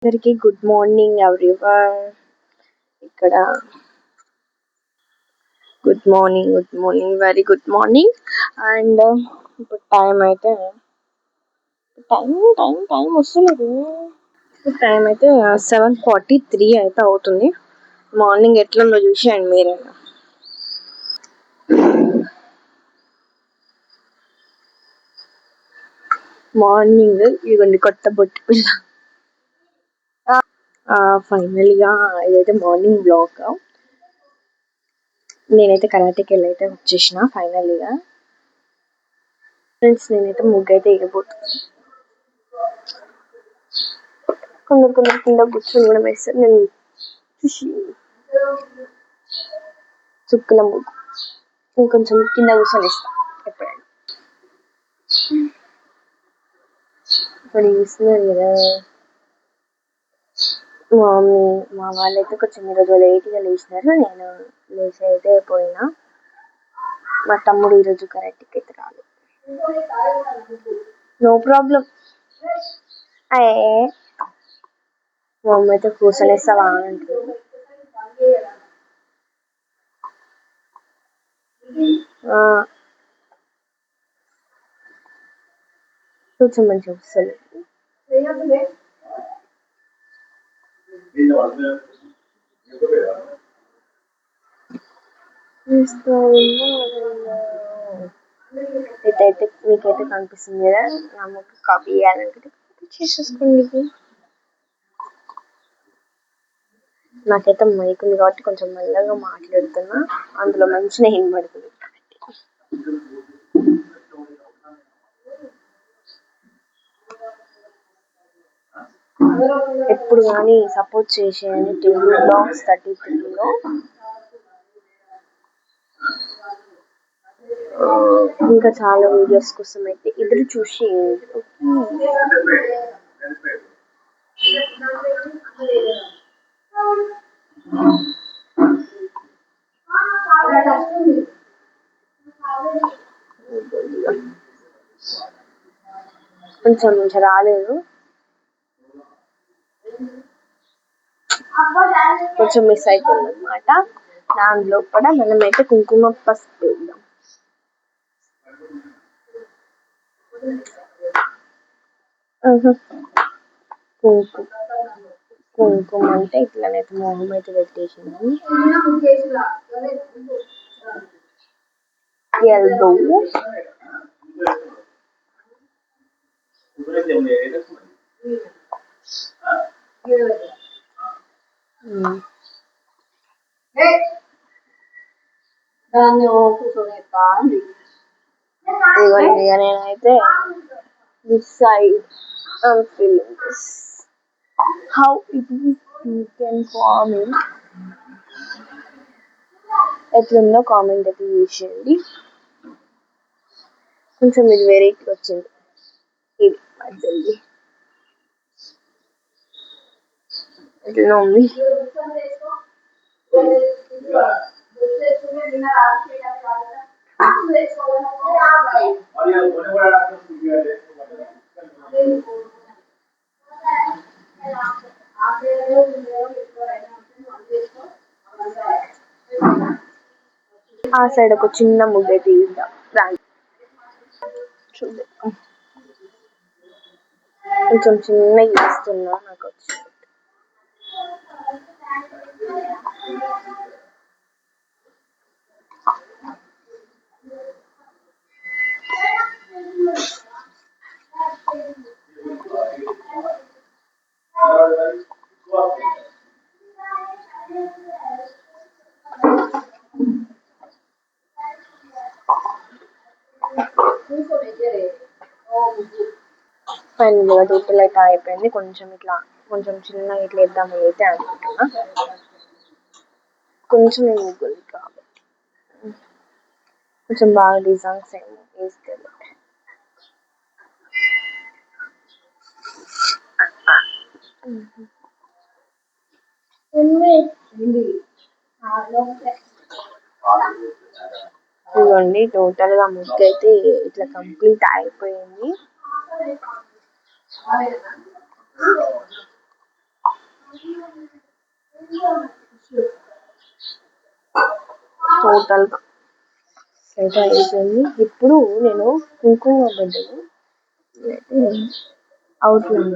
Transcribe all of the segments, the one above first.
అందరికి good morning everyone. ఇక్కడ good morning very good morning. And ఇప్పుడు టైం వస్తలేదు. ఇప్పుడు టైం అయితే 7:43 అయితే అవుతుంది. మార్నింగ్ ఎట్లుందో చూసేయండి మీరైనా. మార్నింగ్ ఇదిగోండి కొత్త బొట్టు పిల్ల. ఫైనల్గా ఇదైతే మార్నింగ్ బ్లాగ్. నేనైతే కరాటేకి వెళ్ళి అయితే వచ్చేసిన ఫైనల్గా. ఫ్రెండ్స్ నేనైతే ముగ్గు అయితే వేయబోతున్నాను. కొందరు కింద కూర్చొని కూడా వేస్తారు. నేను చుక్కల ముగ్గు నేను కొంచెం కింద కూర్చొని వేస్తాను ఎప్పుడైనా. ఇప్పుడు చూస్తున్నారు కదా మా వాళ్ళైతే కొంచెం ఈరోజు లేట్గా లేచినారు. నేను లేచి అయితే పోయినా. మా తమ్ముడు ఈరోజు కరెక్ట్కి అయితే రాదు. No problem. మా అమ్మ అయితే కూర్చొనేస్తావా అంటుంది. కొంచెం మంచిగా వస్తుంది. ఇదైతే మీకైతే కనిపిస్తుంది కదా, నా ముగ్గు కాపీ చేయాలంటే చేసేసుకోండి. నాకైతే మైక్ ఉంది కాబట్టి కొంచెం మెల్లగా మాట్లాడుతున్నా, అందులో మంచిగా వినబడుతుంది. ఎప్పుడు కానీ సపోర్ట్ చేసేయండి తెలుగు బ్లాగ్స్ 33లో. ఇంకా చాలా వీడియోస్ కోసం అయితే ఎదురు చూసేయండి. కొంచెం రాలేదు, కొంచెం మిస్ అయిపోయింది అనమాట. దానిలో కూడా మనమైతే కుంకుమ పసుపు వేద్దాం. కుంకుమ అంటే ఇట్లనైతే మొహం అయితే పెట్టేసింది. ఎల్బో ఇదిగోండి. నేనైతే this side I'm feeling this. How it is you can comment. ఎట్లుందో కామెంట్ అయితే చేసేయండి. కొంచెం ఇది వెరైటీ వచ్చింది. ఇది మధ్యది ఎట్లా ఉంది. ఆ సైడ్ ఒక చిన్న ముగ్గు అయితే తీద్దాం. చూద్దాం, కొంచెం చిన్నగా వేస్తున్నా నాకు వచ్చి. ఫైనల్గా టోటల్ అయితే అయిపోయింది. కొంచెం చిన్నగా ఇట్లా వేద్దామని అయితే అనుకుంటున్నా. కొంచెం ముగ్గులు కాబట్టి కొంచెం బాగా డిజైన్స్ ఏమో వేసుకోవాలి. ఇదిగోండి టోటల్ గా ముగ్గు అయితే ఇట్లా కంప్లీట్ అయిపోయింది. టోటల్ అయితే అయిపోయింది. ఇప్పుడు నేను కుంకుమ బొడ్డలు అవుట్లైన్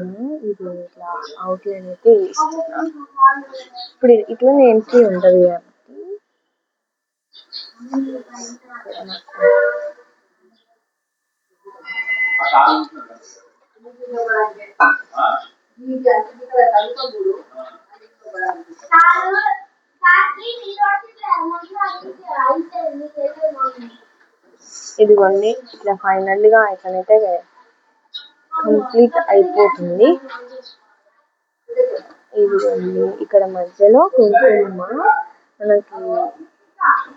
ఇది ఇట్లా అవుట్లైన్ అయితే వేస్తున్నా. ఇప్పుడు ఇట్లనే ఎంట్రీ ఉంటుంది కాబట్టి ఇదిగోండి ఇట్లా ఫైనల్ గా ఇట్లనైతే కంప్లీట్ అయిపోతుంది. ఇదిగోండి ఇక్కడ మధ్యలో కుంకుమ మనకి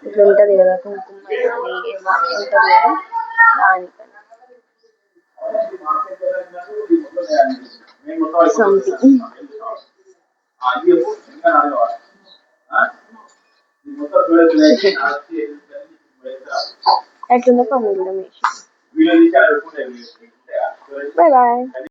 ఇట్లా ఉంటది కదా, కుంకుమ ఉంటది కదా దానికని సంథింగ్ ఎట్లుందో కామెంట్ కూడా. Bye bye.